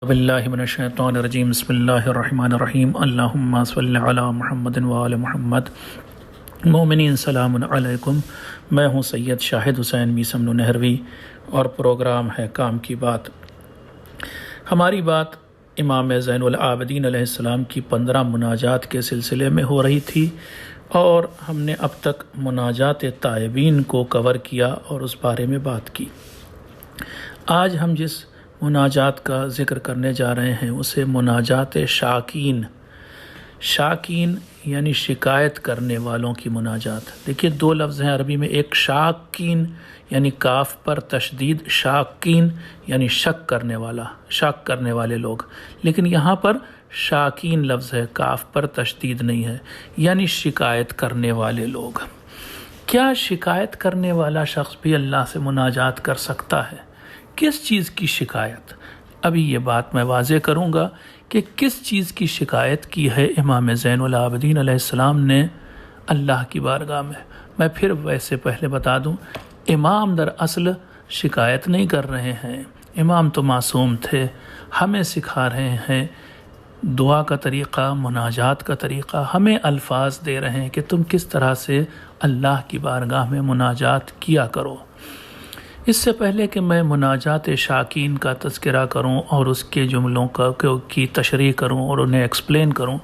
باللہ من الشیطان الرجیم بسم اللہ الرحمن الرحیم اللہم صلی علی محمد وآل محمد۔ مومنین سلام علیکم، میں ہوں سید شاہد حسین میسم نہروی اور پروگرام ہے کام کی بات۔ ہماری بات امام زین العابدین علیہ السلام کی 15 مناجات کے سلسلے میں ہو رہی تھی اور ہم نے اب تک مناجات تائبین کو کور کیا اور اس بارے میں بات کی۔ آج ہم جس مناجات کا ذکر کرنے جا رہے ہیں اسے مناجات شاکین یعنی شکایت کرنے والوں کی مناجات۔ دیکھیے 2 لفظ ہیں عربی میں، ایک شاکین یعنی کاف پر تشدید، شاکین یعنی شک کرنے والے لوگ، لیکن یہاں پر شاکین لفظ ہے، کاف پر تشدید نہیں ہے، یعنی شکایت کرنے والے لوگ۔ کیا شکایت کرنے والا شخص بھی اللہ سے مناجات کر سکتا ہے؟ کس چیز کی شکایت؟ ابھی یہ بات میں واضح کروں گا کہ کس چیز کی شکایت کی ہے امام زین العابدین علیہ السلام نے اللہ کی بارگاہ میں پھر ویسے پہلے بتا دوں، امام در اصل شکایت نہیں کر رہے ہیں، امام تو معصوم تھے، ہمیں سکھا رہے ہیں دعا کا طریقہ، مناجات کا طریقہ، ہمیں الفاظ دے رہے ہیں کہ تم کس طرح سے اللہ کی بارگاہ میں مناجات کیا کرو۔ اس سے پہلے کہ میں مناجات شاکین کا تذکرہ کروں اور اس کے جملوں کی تشریح کروں اور انہیں ایکسپلین کروں،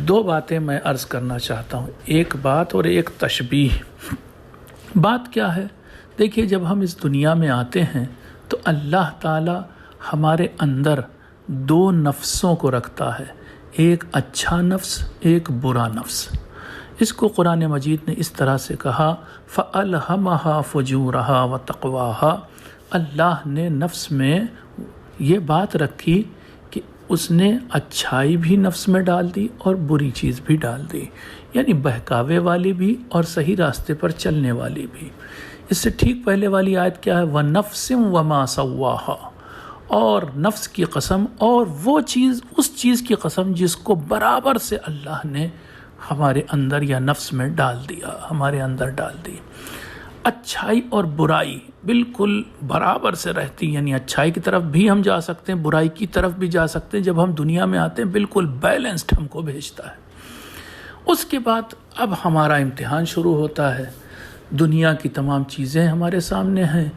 2 باتیں میں عرض کرنا چاہتا ہوں، ایک بات اور ایک تشبیہ۔ بات کیا ہے؟ دیکھیے جب ہم اس دنیا میں آتے ہیں تو اللہ تعالی ہمارے اندر 2 نفسوں کو رکھتا ہے، ایک اچھا نفس، ایک برا نفس۔ اس کو قرآن مجید نے اس طرح سے کہا، فَأَلْهَمَهَا فُجُورَهَا وَتَقْوَاهَا۔ اللہ نے نفس میں یہ بات رکھی کہ اس نے اچھائی بھی نفس میں ڈال دی اور بری چیز بھی ڈال دی، یعنی بہکاوے والی بھی اور صحیح راستے پر چلنے والی بھی۔ اس سے ٹھیک پہلے والی آیت کیا ہے؟ وَنَفْسٍ وَمَا سَوَّاهَا، اور نفس کی قسم اور وہ چیز، اس چیز کی قسم جس کو برابر سے اللہ نے ہمارے اندر یا نفس میں ڈال دیا، ہمارے اندر ڈال دی۔ اچھائی اور برائی بالکل برابر سے رہتی، یعنی اچھائی کی طرف بھی ہم جا سکتے ہیں، برائی کی طرف بھی جا سکتے ہیں۔ جب ہم دنیا میں آتے ہیں بالکل بیلنسڈ ہم کو بھیجتا ہے۔ اس کے بعد اب ہمارا امتحان شروع ہوتا ہے۔ دنیا کی تمام چیزیں ہمارے سامنے ہیں۔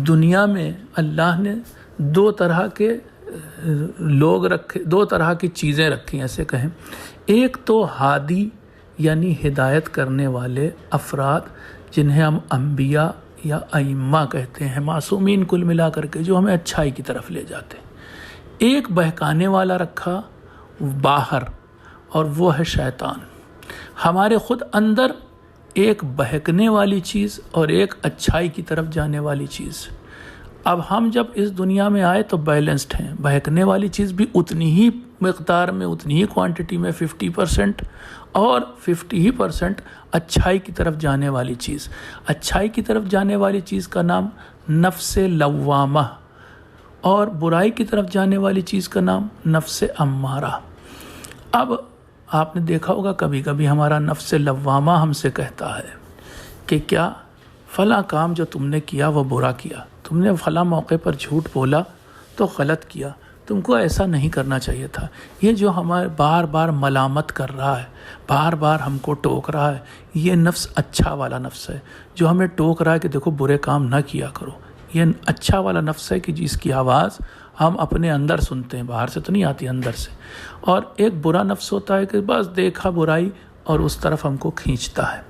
دنیا میں اللہ نے 2 طرح کے لوگ رکھے، 2 طرح کی چیزیں رکھی، ایسے کہیں۔ ایک تو ہادی یعنی ہدایت کرنے والے افراد جنہیں ہم انبیاء یا ائمہ کہتے ہیں، معصومین کل ملا کر کے، جو ہمیں اچھائی کی طرف لے جاتے ہیں۔ ایک بہکانے والا رکھا باہر، اور وہ ہے شیطان۔ ہمارے خود اندر ایک بہکنے والی چیز اور ایک اچھائی کی طرف جانے والی چیز۔ اب ہم جب اس دنیا میں آئے تو بیلنسڈ ہیں، بہکنے والی چیز بھی اتنی ہی مقدار میں، اتنی ہی کوانٹٹی میں 50% اور 50% اچھائی کی طرف جانے والی چیز۔ اچھائی کی طرف جانے والی چیز کا نام نفس لوامہ، اور برائی کی طرف جانے والی چیز کا نام نفس امارہ۔ اب آپ نے دیکھا ہوگا کبھی کبھی ہمارا نفس لوامہ ہم سے کہتا ہے کہ کیا فلاں کام جو تم نے کیا وہ برا کیا، تم نے فلاں موقع پر جھوٹ بولا تو غلط کیا، تم کو ایسا نہیں کرنا چاہیے تھا۔ یہ جو ہمارے بار بار ملامت کر رہا ہے، بار بار ہم کو ٹوک رہا ہے، یہ نفس اچھا والا نفس ہے، جو ہمیں ٹوک رہا ہے کہ دیکھو برے کام نہ کیا کرو۔ یہ اچھا والا نفس ہے کہ جس کی آواز ہم اپنے اندر سنتے ہیں، باہر سے تو نہیں آتی، اندر سے۔ اور ایک برا نفس ہوتا ہے کہ بس دیکھا برائی اور اس طرف ہم کو کھینچتا ہے۔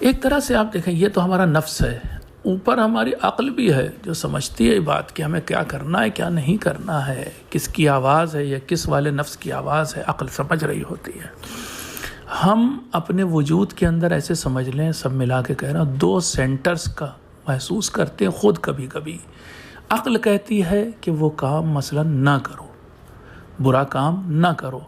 ایک طرح سے آپ دیکھیں یہ تو ہمارا نفس ہے، اوپر ہماری عقل بھی ہے جو سمجھتی ہے بات کہ ہمیں کیا کرنا ہے کیا نہیں کرنا ہے، کس کی آواز ہے یا کس والے نفس کی آواز ہے، عقل سمجھ رہی ہوتی ہے۔ ہم اپنے وجود کے اندر ایسے سمجھ لیں، سب ملا کے کہہ رہا ہوں، 2 سینٹرز کا محسوس کرتے ہیں خود کبھی کبھی۔ عقل کہتی ہے کہ وہ کام مثلا نہ کرو، برا کام نہ کرو،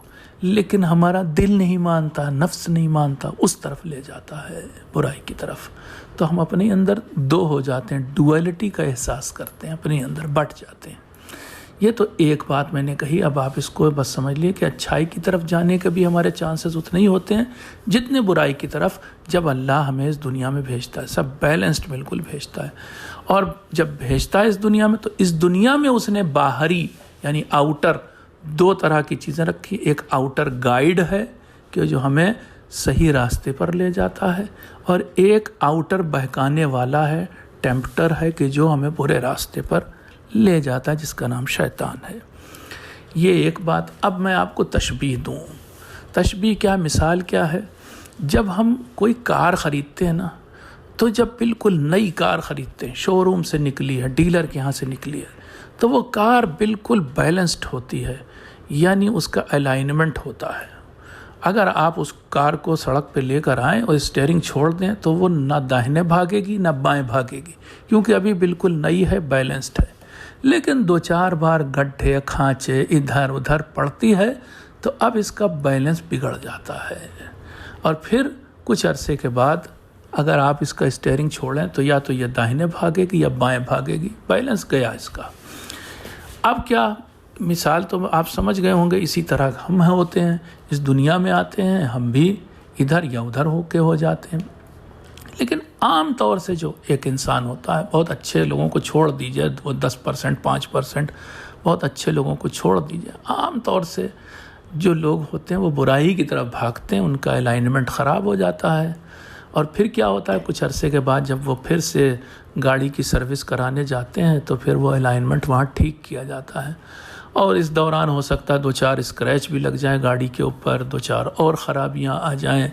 لیکن ہمارا دل نہیں مانتا، نفس نہیں مانتا، اس طرف لے جاتا ہے، برائی کی طرف۔ تو ہم اپنے اندر 2 ہو جاتے ہیں، ڈوئلٹی کا احساس کرتے ہیں، اپنے اندر بٹ جاتے ہیں۔ یہ تو ایک بات میں نے کہی. اب آپ اس کو بس سمجھ لیے کہ اچھائی کی طرف جانے کے بھی ہمارے چانسز اتنے ہی ہوتے ہیں جتنے برائی کی طرف جب اللہ ہمیں اس دنیا میں بھیجتا ہے. سب بیلنسڈ بالکل بھیجتا ہے. اور جب بھیجتا ہے اس دنیا میں تو اس دنیا میں اس نے باہری یعنی آؤٹر دو طرح کی چیزیں رکھی. ایک آؤٹر گائیڈ ہے کہ جو ہمیں صحیح راستے پر لے جاتا ہے، اور ایک آؤٹر بہکانے والا ہے، ٹیمپٹر ہے کہ جو ہمیں برے راستے پر لے جاتا ہے، جس کا نام شیطان ہے. یہ ایک بات. اب میں آپ کو تشبیہ دوں. تشبیہ کیا، مثال کیا ہے؟ جب ہم کوئی کار خریدتے ہیں نا، تو جب بالکل نئی کار خریدتے ہیں، شو روم سے نکلی ہے، ڈیلر کے ہاں سے نکلی ہے، تو وہ کار بالکل بیلنسڈ ہوتی ہے، یعنی اس کا الائنمنٹ ہوتا ہے. اگر آپ اس کار کو سڑک پہ لے کر آئیں اور اسٹیئرنگ چھوڑ دیں تو وہ نہ داہنے بھاگے گی نہ بائیں بھاگے گی، کیونکہ ابھی بالکل نئی ہے، بیلنسڈ ہے. لیکن 2-4 بار گڈھے کھانچے ادھر ادھر پڑتی ہے تو اب اس کا بیلنس بگڑ جاتا ہے، اور پھر کچھ عرصے کے بعد اگر آپ اس کا اسٹیئرنگ چھوڑیں تو یا تو یہ داہنے بھاگے گی یا بائیں بھاگے گی، بیلنس گیا اس کا. اب کیا مثال تو آپ سمجھ گئے ہوں گے. اسی طرح ہم ہوتے ہیں، اس دنیا میں آتے ہیں، ہم بھی ادھر یا ادھر ہو کے ہو جاتے ہیں. لیکن عام طور سے جو ایک انسان ہوتا ہے، بہت اچھے لوگوں کو چھوڑ دیجئے، وہ 10% 5% بہت اچھے لوگوں کو چھوڑ دیجئے، عام طور سے جو لوگ ہوتے ہیں وہ برائی کی طرف بھاگتے ہیں، ان کا الائنمنٹ خراب ہو جاتا ہے. اور پھر کیا ہوتا ہے، کچھ عرصے کے بعد جب وہ پھر سے گاڑی کی سروس کرانے جاتے ہیں تو پھر وہ الائنمنٹ وہاں ٹھیک کیا جاتا ہے، اور اس دوران ہو سکتا ہے 2-4 اسکریچ بھی لگ جائیں گاڑی کے اوپر، 2-4 اور خرابیاں آ جائیں.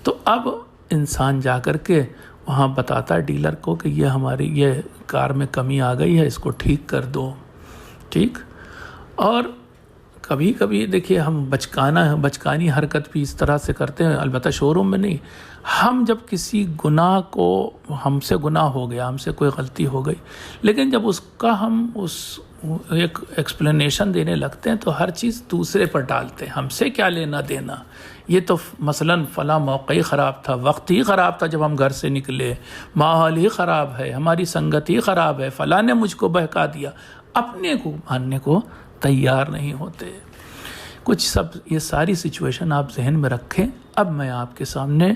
تو اب انسان جا کر کے وہاں بتاتا ہے ڈیلر کو کہ یہ ہماری یہ کار میں کمی آ گئی ہے، اس کو ٹھیک کر دو. ٹھیک. اور کبھی کبھی دیکھیے ہم بچکانی حرکت بھی اس طرح سے کرتے ہیں، البتہ شو روم میں نہیں. ہم جب کسی گناہ کو، ہم سے گناہ ہو گیا، ہم سے کوئی غلطی ہو گئی، لیکن جب اس کا ہم ایک ایکسپلینیشن دینے لگتے ہیں تو ہر چیز دوسرے پر ڈالتے ہیں. ہم سے کیا لینا دینا، یہ تو مثلاً فلاں موقع ہی خراب تھا، وقت ہی خراب تھا جب ہم گھر سے نکلے، ماحول ہی خراب ہے، ہماری سنگت ہی خراب ہے، فلاں نے مجھ کو بہکا دیا. اپنے کو ماننے کو تیار نہیں ہوتے. کچھ یہ ساری سچویشن آپ ذہن میں رکھیں. اب میں آپ کے سامنے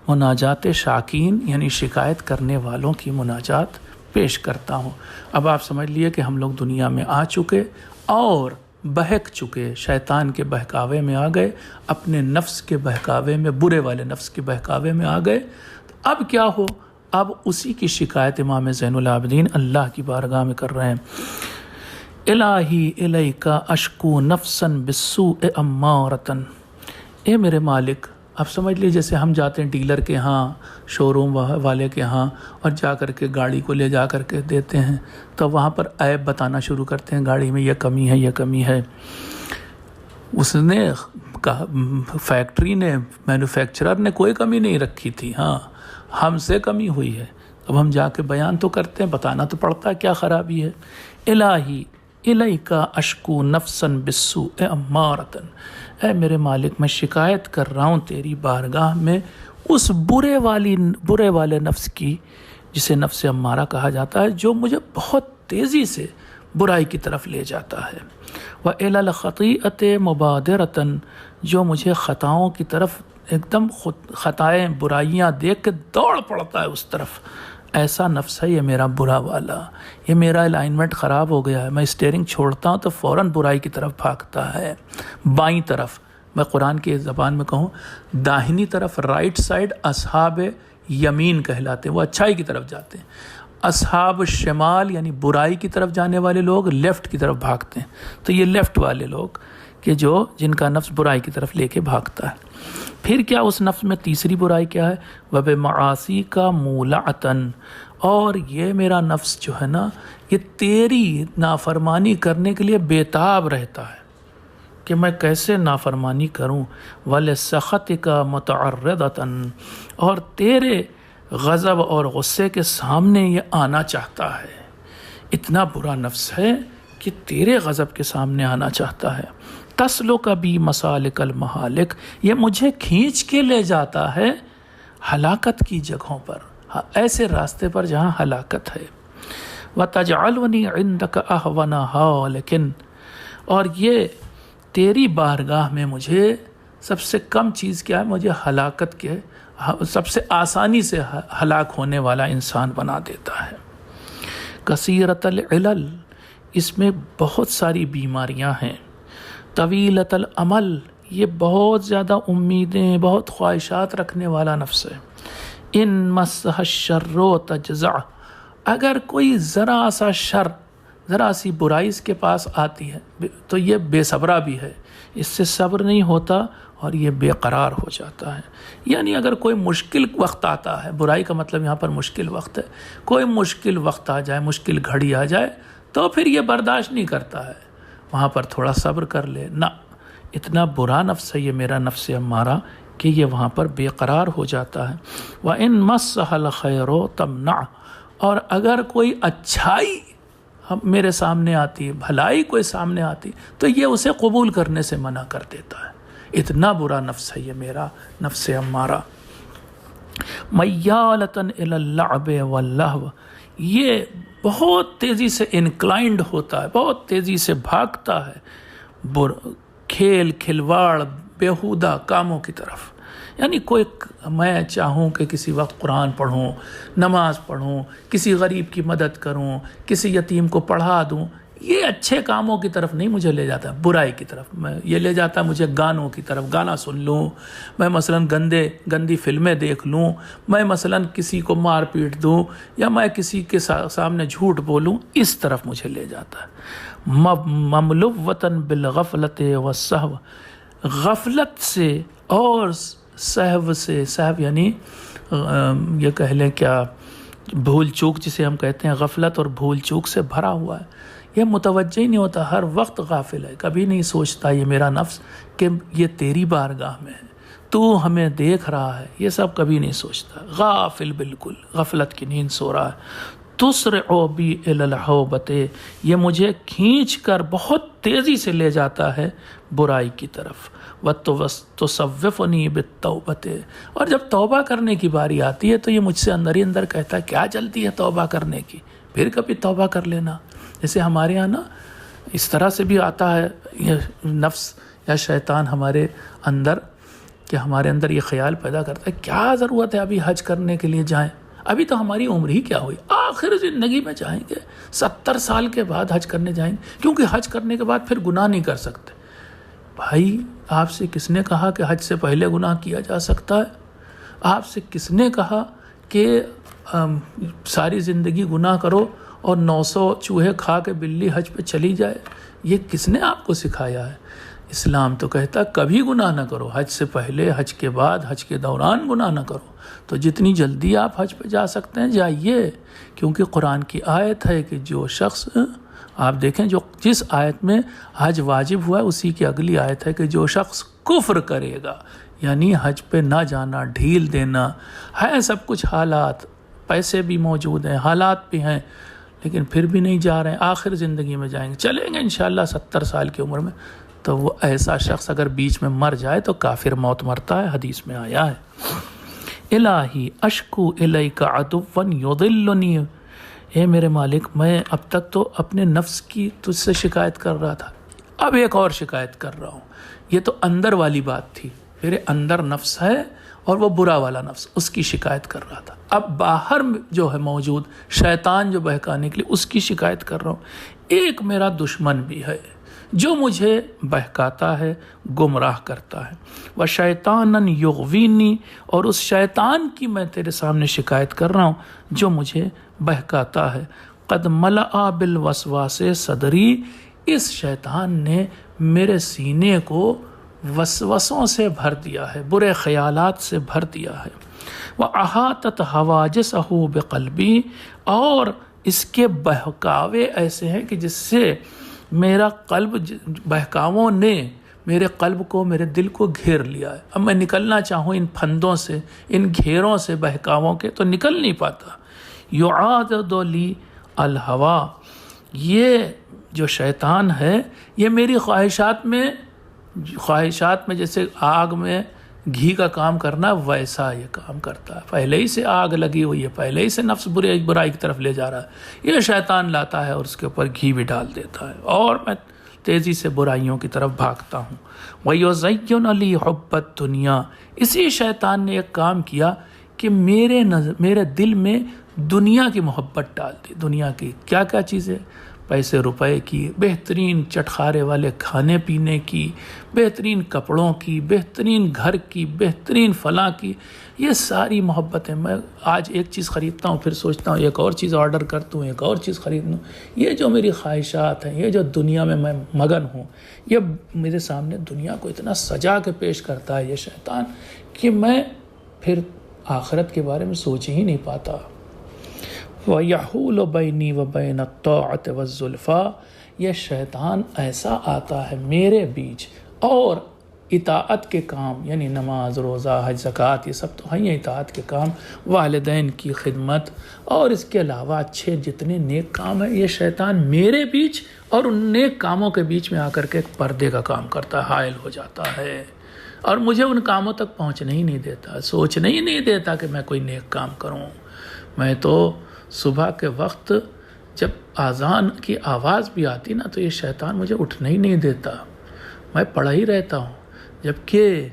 مناجات شاکین یعنی شکایت کرنے والوں کی مناجات پیش کرتا ہوں. اب آپ سمجھ لیے کہ ہم لوگ دنیا میں آ چکے اور بہک چکے، شیطان کے بہکاوے میں آ گئے، اپنے نفس کے بہکاوے میں، برے والے نفس کے بہکاوے میں آ گئے. اب کیا ہو، اب اسی کی شکایت امام زین العابدین اللہ کی بارگاہ میں کر رہے ہیں. الہی الیک اشکو نفسا بالسوء امارتن. اے میرے مالک، آپ سمجھ لیجیے جیسے ہم جاتے ہیں ڈیلر کے ہاں، شو روم والے کے ہاں، اور جا کر کے گاڑی کو لے جا کر کے دیتے ہیں تو وہاں پر عیب بتانا شروع کرتے ہیں، گاڑی میں یہ کمی ہے، یہ کمی ہے. اس نے کہا، فیکٹری نے، مینوفیکچرر نے کوئی کمی نہیں رکھی تھی، ہاں ہم سے کمی ہوئی ہے. اب ہم جا کے بیان تو کرتے ہیں، بتانا تو پڑتا ہے کیا خرابی ہے. الہی الیک اشکو نفسا بالسوء امارتن. اے میرے مالک، میں شکایت کر رہا ہوں تیری بارگاہ میں اس برے والے نفس کی، جسے نفس امارہ کہا جاتا ہے، جو مجھے بہت تیزی سے برائی کی طرف لے جاتا ہے. وَإِلَى الْخَطِيئَةِ مُبَادِرَةً، جو مجھے خطاؤں کی طرف ایک دم خطائیں، برائیاں دیکھ کے دوڑ پڑتا ہے اس طرف. ایسا نفس ہے یہ میرا برا والا. یہ میرا الائنمنٹ خراب ہو گیا ہے، میں اسٹیئرنگ چھوڑتا ہوں تو فوراً برائی کی طرف بھاگتا ہے. بائیں طرف، میں قرآن کی زبان میں کہوں، داہنی طرف، رائٹ سائڈ اصحاب یمین کہلاتے ہیں، وہ اچھائی کی طرف جاتے ہیں. اصحاب شمال یعنی برائی کی طرف جانے والے لوگ لیفٹ کی طرف بھاگتے ہیں. تو یہ لیفٹ والے لوگ کہ جن کا نفس برائی کی طرف لے کے بھاگتا ہے. پھر کیا اس نفس میں تیسری برائی کیا ہے؟ وَبِمَعَاصِيكَ مُولَعَةً. اور یہ میرا نفس جو ہے نا، یہ تیری نافرمانی کرنے کے لیے بےتاب رہتا ہے کہ میں کیسے نافرمانی کروں. وَلِسَخَطِكَ مُتَعَرِّضَةً. اور تیرے غضب اور غصے کے سامنے یہ آنا چاہتا ہے. اتنا برا نفس ہے کہ تیرے غضب کے سامنے آنا چاہتا ہے. تسلک بی مسالک المہالک. یہ مجھے کھینچ کے لے جاتا ہے ہلاکت کی جگہوں پر، ایسے راستے پر جہاں ہلاکت ہے. وَتَجْعَلُنِي عِنْدَكَ أَهْوَنَهَا، لیکن اور یہ تیری بارگاہ میں مجھے سب سے کم چیز کیا ہے، مجھے ہلاکت کے سب سے آسانی سے ہلاک ہونے والا انسان بنا دیتا ہے۔ کثیرۃ العلل، اس میں بہت ساری بیماریاں ہیں۔ طویلۃ الامل، یہ بہت زیادہ امیدیں، بہت خواہشات رکھنے والا نفس ہے۔ ان مسح الشر تجزع، اگر کوئی ذرا سا شر، ذرا سی برائی اس کے پاس آتی ہے تو یہ بے صبرا بھی ہے، اس سے صبر نہیں ہوتا اور یہ بے قرار ہو جاتا ہے۔ یعنی اگر کوئی مشکل وقت آتا ہے، برائی کا مطلب یہاں پر مشکل وقت ہے، کوئی مشکل وقت آ جائے، مشکل گھڑی آ جائے تو پھر یہ برداشت نہیں کرتا ہے، وہاں پر تھوڑا صبر کر لے نہ، اتنا برا نفس ہے یہ میرا نفس امارہ کہ یہ وہاں پر بے قرار ہو جاتا ہے۔ وَإِن مَسَّهَا الْخَيْرُ تَمْنَعُ، اور اگر کوئی اچھائی میرے سامنے آتی، بھلائی کوئی سامنے آتی تو یہ اسے قبول کرنے سے منع کر دیتا ہے۔ اتنا برا نفس ہے یہ میرا نفس امارہ۔ مَيَّالَةً إِلَى اللَّعْبِ وَاللَّهْوِ، یہ بہت تیزی سے انکلائنڈ ہوتا ہے، بہت تیزی سے بھاگتا ہے کھیل کھلواڑ بیہودہ کاموں کی طرف۔ یعنی کوئی میں چاہوں کہ کسی وقت قرآن پڑھوں، نماز پڑھوں، کسی غریب کی مدد کروں، کسی یتیم کو پڑھا دوں، یہ اچھے کاموں کی طرف نہیں مجھے لے جاتا، برائی کی طرف یہ لے جاتا ہے، مجھے گانوں کی طرف، گانا سن لوں میں، مثلا گندی فلمیں دیکھ لوں میں، مثلا کسی کو مار پیٹ دوں، یا میں کسی کے سامنے جھوٹ بولوں، اس طرف مجھے لے جاتا ہے۔ مملوۃً بالغفلۃ والسہو، غفلت سے اور سہو سے، سہو یعنی یہ کہہ لیں کیا، بھول چوک جسے ہم کہتے ہیں، غفلت اور بھول چوک سے بھرا ہوا ہے، یہ متوجہ ہی نہیں ہوتا، ہر وقت غافل ہے، کبھی نہیں سوچتا یہ میرا نفس کہ یہ تیری بارگاہ میں ہے، تو ہمیں دیکھ رہا ہے، یہ سب کبھی نہیں سوچتا، غافل، بالکل غفلت کی نیند سو رہا ہے۔ تسرع بی الی الحوبۃ، یہ مجھے کھینچ کر بہت تیزی سے لے جاتا ہے برائی کی طرف۔ وتصوفنی بالتوبۃ، اور جب توبہ کرنے کی باری آتی ہے تو یہ مجھ سے اندر ہی اندر کہتا ہے کیا جلدی ہے توبہ کرنے کی، پھر کبھی توبہ کر لینا۔ جیسے ہمارے یہاں نا اس طرح سے بھی آتا ہے یہ نفس یا شیطان ہمارے اندر، کہ ہمارے اندر یہ خیال پیدا کرتا ہے کیا ضرورت ہے ابھی حج کرنے کے لیے جائیں، ابھی تو ہماری عمر ہی کیا ہوئی، آخر زندگی میں جائیں گے، 70 سال کے بعد حج کرنے جائیں گے، کیونکہ حج کرنے کے بعد پھر گناہ نہیں کر سکتے۔ بھائی آپ سے کس نے کہا کہ حج سے پہلے گناہ کیا جا سکتا ہے؟ آپ سے کس نے کہا کہ ساری زندگی گناہ کرو اور 900 چوہے کھا کے بلی حج پہ چلی جائے؟ یہ کس نے آپ کو سکھایا ہے؟ اسلام تو کہتا ہے کبھی گناہ نہ کرو، حج سے پہلے، حج کے بعد، حج کے دوران گناہ نہ کرو۔ تو جتنی جلدی آپ حج پہ جا سکتے ہیں جائیے، کیونکہ قرآن کی آیت ہے کہ جو شخص، آپ دیکھیں جس آیت میں حج واجب ہوا ہے اسی کی اگلی آیت ہے کہ جو شخص کفر کرے گا، یعنی حج پہ نہ جانا، ڈھیل دینا ہے، سب کچھ حالات، پیسے بھی موجود ہیں، حالات بھی ہیں، لیکن پھر بھی نہیں جا رہے ہیں، آخر زندگی میں جائیں گے، چلیں گے انشاءاللہ 70 سال کی عمر میں، تو وہ ایسا شخص اگر بیچ میں مر جائے تو کافر موت مرتا ہے، حدیث میں آیا ہے۔ الہی اشکو الیک عدوا یضلنی، اے میرے مالک میں اب تک تو اپنے نفس کی تجھ سے شکایت کر رہا تھا، اب ایک اور شکایت کر رہا ہوں۔ یہ تو اندر والی بات تھی، میرے اندر نفس ہے اور وہ برا والا نفس، اس کی شکایت کر رہا تھا، اب باہر جو ہے موجود شیطان جو بہکانے کے لیے، اس کی شکایت کر رہا ہوں۔ ایک میرا دشمن بھی ہے جو مجھے بہکاتا ہے، گمراہ کرتا ہے۔ وَشَيْطَانًا يُغْوِينِي، اور اس شیطان کی میں تیرے سامنے شکایت کر رہا ہوں جو مجھے بہکاتا ہے۔ قَدْ مَلَأَ بِالْوَسْوَاسِ صَدْرِي، اس شیطان نے میرے سینے کو وسوسوں سے بھر دیا ہے، برے خیالات سے بھر دیا ہے۔ وَأَحَاطَتْ حَوَاجِسَهُ بِقَلْبِي، اور اس کے بہکاوے ایسے ہیں کہ جس سے میرا قلب، بہکاووں نے میرے قلب کو، میرے دل کو گھیر لیا ہے۔ اب میں نکلنا چاہوں ان پھندوں سے، ان گھیروں سے بہکاووں کے، تو نکل نہیں پاتا۔ یعاضد لی الہوا، یہ جو شیطان ہے یہ میری خواہشات میں جیسے آگ میں گھی کا کام کرنا ویسا یہ کام کرتا ہے، پہلے ہی سے آگ لگی ہوئی ہے، پہلے ہی سے نفس برائی کی طرف لے جا رہا ہے، یہ شیطان لاتا ہے اور اس کے اوپر گھی بھی ڈال دیتا ہے اور میں تیزی سے برائیوں کی طرف بھاگتا ہوں۔ وَيُزَيِّنُ لِي حُبَّ الدُّنْيَا، اسی شیطان نے ایک کام کیا کہ میرے دل میں دنیا کی محبت ڈال دی۔ دنیا کی کیا کیا چیزیں، پیسے روپے کی، بہترین چٹخارے والے کھانے پینے کی، بہترین کپڑوں کی، بہترین گھر کی، بہترین فلاں کی، یہ ساری محبتیں۔ میں آج ایک چیز خریدتا ہوں، پھر سوچتا ہوں ایک اور چیز آرڈر کرتا ہوں، ایک اور چیز خرید لوں۔ یہ جو میری خواہشات ہیں، یہ جو دنیا میں مگن ہوں، یہ میرے سامنے دنیا کو اتنا سجا کے پیش کرتا ہے یہ شیطان کہ میں پھر آخرت کے بارے میں سوچ ہی نہیں پاتا۔ وَيَحُولُ بَيْنِي وَبَيْنَ الطَّاعَةِ وَالزُّلْفَىٰ، یہ شیطان ایسا آتا ہے میرے بیچ اور اطاعت کے کام، یعنی نماز، روزہ، حج، زکوٰۃ، یہ سب تو ہیں اطاعت کے کام، والدین کی خدمت اور اس کے علاوہ اچھے جتنے نیک کام ہیں، یہ شیطان میرے بیچ اور ان نیک کاموں کے بیچ میں آ کر کے ایک پردے کا کام کرتا ہے، حائل ہو جاتا ہے اور مجھے ان کاموں تک پہنچنے ہی نہیں دیتا، سوچنے ہی نہیں دیتا کہ میں کوئی نیک کام کروں۔ میں تو صبح کے وقت جب اذان کی آواز بھی آتی نا تو یہ شیطان مجھے اٹھنے ہی نہیں دیتا، میں پڑھا ہی رہتا ہوں، جبکہ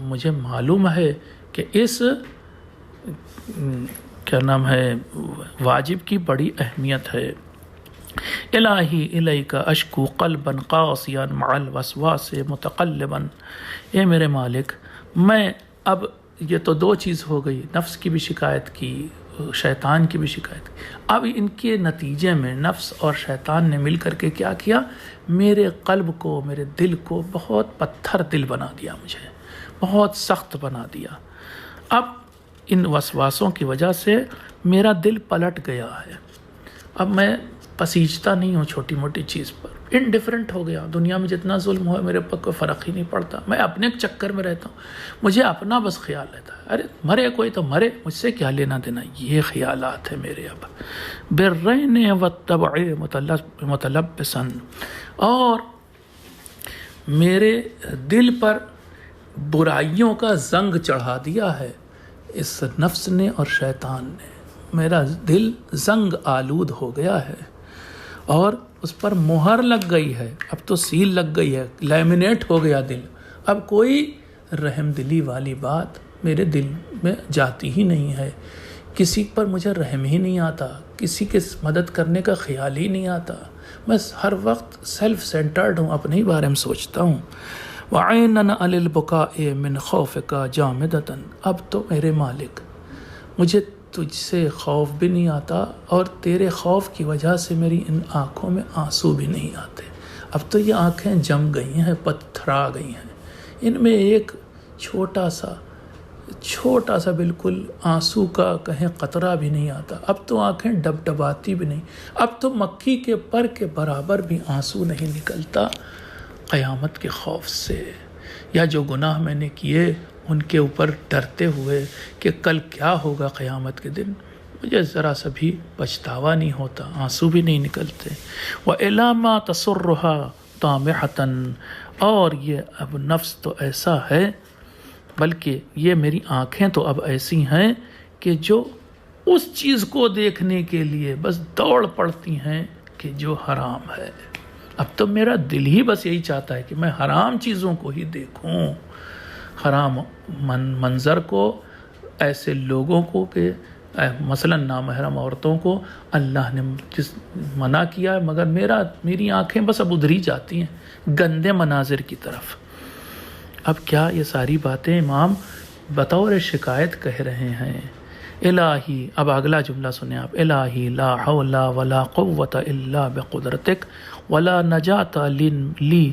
مجھے معلوم ہے کہ اس کیا نام ہے واجب کی بڑی اہمیت ہے۔ الہی الیک اشکو قلبا قاسیا مع الوسواس متقلبا، اے میرے مالک، میں اب یہ تو دو چیز ہو گئی، نفس کی بھی شکایت کی، شیطان کی بھی شکایت کی، اب ان کے نتیجے میں نفس اور شیطان نے مل کر کے کیا کیا، میرے قلب کو، میرے دل کو بہت پتھر دل بنا دیا، مجھے بہت سخت بنا دیا۔ اب ان وسواسوں کی وجہ سے میرا دل پلٹ گیا ہے، اب میں پسیجتا نہیں ہوں چھوٹی موٹی چیز پر، انڈیفرنٹ ہو گیا، دنیا میں جتنا ظلم ہو میرے پر کوئی فرق ہی نہیں پڑتا، میں اپنے چکر میں رہتا ہوں، مجھے اپنا بس خیال رہتا ہے، ارے مرے کوئی تو مرے، مجھ سے کیا لینا دینا، یہ خیالات ہیں میرے اب۔ بالرین والطبع متلبسا، اور میرے دل پر برائیوں کا زنگ چڑھا دیا ہے اس نفس نے اور شیطان نے، میرا دل زنگ آلود ہو گیا ہے اور اس پر مہر لگ گئی ہے، اب تو سیل لگ گئی ہے، لیمینیٹ ہو گیا دل، اب کوئی رحم دلی والی بات میرے دل میں جاتی ہی نہیں ہے، کسی پر مجھے رحم ہی نہیں آتا، کسی کے مدد کرنے کا خیال ہی نہیں آتا، میں ہر وقت سیلف سینٹرڈ ہوں، اپنے ہی بارے میں سوچتا ہوں۔ وَعَيْنًا عَلَى الْبُكَاءِ مِنْ خَوْفِكَ جَامِدَةً، اب تو میرے مالک مجھے تجھ سے خوف بھی نہیں آتا اور تیرے خوف کی وجہ سے میری ان آنکھوں میں آنسو بھی نہیں آتے، اب تو یہ آنکھیں جم گئی ہیں، پتھرا گئی ہیں، ان میں ایک چھوٹا سا بالکل آنسو کا کہیں قطرہ بھی نہیں آتا، اب تو آنکھیں ڈبڈباتی بھی نہیں، اب تو مکھی کے پر کے برابر بھی آنسو نہیں نکلتا قیامت کے خوف سے، یا جو گناہ میں نے کیے ان کے اوپر ڈرتے ہوئے کہ کل کیا ہوگا قیامت کے دن، مجھے ذرا سا بھی پچھتاوا نہیں ہوتا، آنسو بھی نہیں نکلتے۔ وَإِلَى مَا تَسُرُّهَا طَامِحَةً، اور یہ اب نفس تو ایسا ہے، بلکہ یہ میری آنکھیں تو اب ایسی ہیں کہ جو اس چیز کو دیکھنے کے لیے بس دوڑ پڑتی ہیں کہ جو حرام ہے، اب تو میرا دل ہی بس یہی چاہتا ہے کہ میں حرام چیزوں کو ہی دیکھوں، حرام منظر کو، ایسے لوگوں کو کہ مثلا نامحرم عورتوں کو اللہ نے منع کیا ہے، مگر میری آنکھیں بس اب ادھر ہی جاتی ہیں گندے مناظر کی طرف۔ اب کیا یہ ساری باتیں امام بطور شکایت کہہ رہے ہیں؟ الہی، اب اگلا جملہ سنیں آپ، الہی لا حول ولا قوت الا بقدرتک ولا نجات لی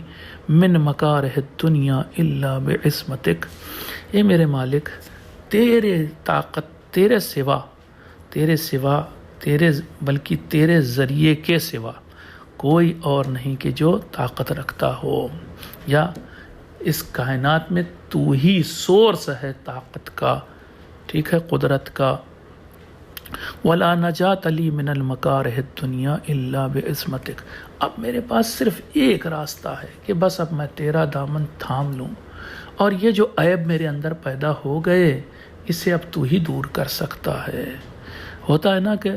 من مکارہ الدنیا الا بعصمتک، اے میرے مالک، تیرے طاقت، تیرے سوا بلکہ تیرے ذریعے کے سوا کوئی اور نہیں کہ جو طاقت رکھتا ہو، یا اس کائنات میں تو ہی سورس ہے طاقت کا، ٹھیک ہے، قدرت کا۔ وَلَا نَجَاتَ لِي مِنَ الْمَكَارِهِ الدُّنْيَا إِلَّا بِعِصْمَتِكَ، اب میرے پاس صرف ایک راستہ ہے کہ بس اب میں تیرا دامن تھام لوں اور یہ جو عیب میرے اندر پیدا ہو گئے اسے اب تو ہی دور کر سکتا ہے۔ ہوتا ہے نا کہ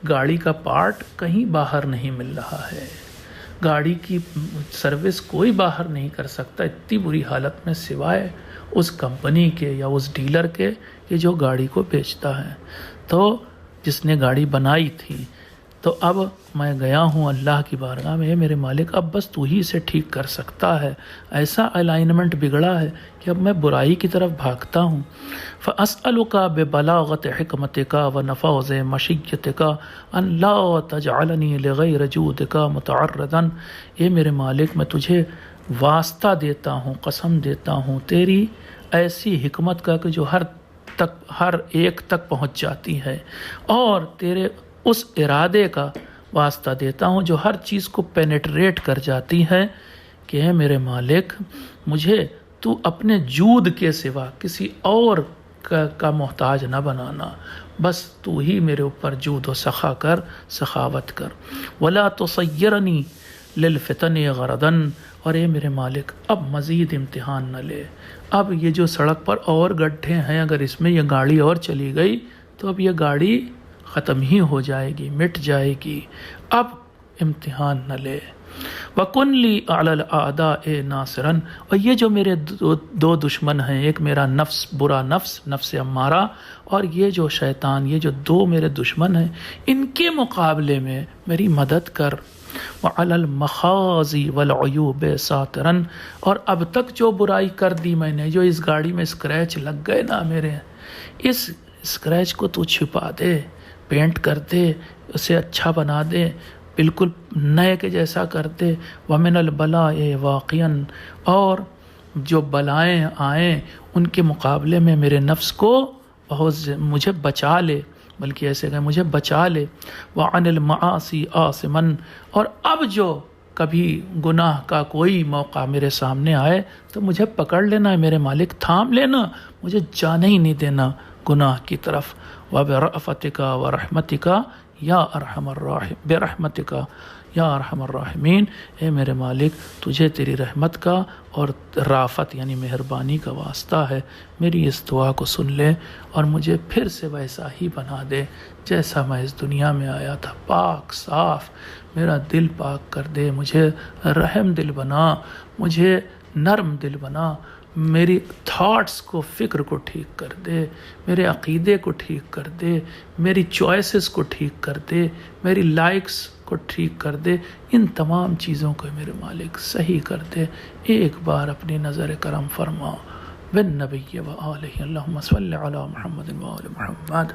گاڑی کا پارٹ کہیں باہر نہیں مل رہا ہے، گاڑی کی سروس کوئی باہر نہیں کر سکتا اتنی بری حالت میں، سوائے اس کمپنی کے یا اس ڈیلر کے کہ جو گاڑی کو بیچتا ہے، تو جس نے گاڑی بنائی تھی۔ تو اب میں گیا ہوں اللہ کی بارگاہ میں، میرے مالک اب بس تو ہی اسے ٹھیک کر سکتا ہے، ایسا الائنمنٹ بگڑا ہے کہ اب میں برائی کی طرف بھاگتا ہوں۔ فَأَسْأَلُكَ بِبَلَاغَةِ حِكْمَتِكَ وَنَفَاذِ مَشِيَّتِكَ أَن لَا تَجْعَلَنِي لِغَيْرِ جُودِكَ مُتَعَرِّضًا۔ اے میرے مالک میں تجھے واسطہ دیتا ہوں، قسم دیتا ہوں تیری ایسی حکمت کا کہ جو ہر ایک تک پہنچ جاتی ہے، اور تیرے اس ارادے کا واسطہ دیتا ہوں جو ہر چیز کو پینیٹریٹ کر جاتی ہے کہ اے میرے مالک مجھے تو اپنے جود کے سوا کسی اور کا محتاج نہ بنانا، بس تو ہی میرے اوپر جود و سخا کر، سخاوت کر۔ وَلَا تُصَيِّرْنِي لِلْفِتَنِ غَرَضًا۔ اور اے میرے مالک اب مزید امتحان نہ لے، اب یہ جو سڑک پر اور گڈھے ہیں اگر اس میں یہ گاڑی اور چلی گئی تو اب یہ گاڑی ختم ہی ہو جائے گی، مٹ جائے گی، اب امتحان نہ لے۔ وَكُنْ لِي عَلَى الْأَعْدَاءِ نَاصِرًا۔ اور یہ جو میرے دو دشمن ہیں، ایک میرا نفس، برا نفس امارہ، اور یہ جو شیطان، یہ جو دو میرے دشمن ہیں، ان کے مقابلے میں میری مدد کر۔ وَعَلَى الْمَخَازِي وَالْعُيُوبِ سَاتِرًا۔ اور اب تک جو برائی کر دی میں نے، جو اس گاڑی میں اسکریچ لگ گئے نا میرے، اس اسکریچ کو تو چھپا دے، پینٹ کر دے، اسے اچھا بنا دے، بالکل نئے کے جیسا کر دے۔ وَمِنَ الْبَلَاءِ وَاقِيًا۔ اور جو بلائیں آئیں ان کے مقابلے میں میرے نفس کو بہت مجھے بچا لے، بلکہ ایسے کہ مجھے بچا لے۔ وَعَنِ الْمَعَاصِي عَاصِمًا۔ اور اب جو کبھی گناہ کا کوئی موقع میرے سامنے آئے تو مجھے پکڑ لینا ہے میرے مالک، تھام لینا، مجھے جانے ہی نہیں دینا گناہ کی طرف۔ وَبِرَأْفَتِكَ وَرَحْمَتِكَ یا ارحم الراحمین، برحمتک یا ارحم الراحمین۔ اے میرے مالک تجھے تیری رحمت کا اور رافت یعنی مہربانی کا واسطہ ہے، میری اس دعا کو سن لے اور مجھے پھر سے ویسا ہی بنا دے جیسا میں اس دنیا میں آیا تھا، پاک صاف، میرا دل پاک کر دے، مجھے رحم دل بنا، مجھے نرم دل بنا، میری تھاٹس کو، فکر کو ٹھیک کر دے، میرے عقیدے کو ٹھیک کر دے، میری چوائسز کو ٹھیک کر دے، میری لائکس کو ٹھیک کر دے، ان تمام چیزوں کو میرے مالک صحیح کر دے۔ ایک بار اپنی نظر کرم فرما بالنبی و آلہ، اللہم صلی علی محمد و آل محمد۔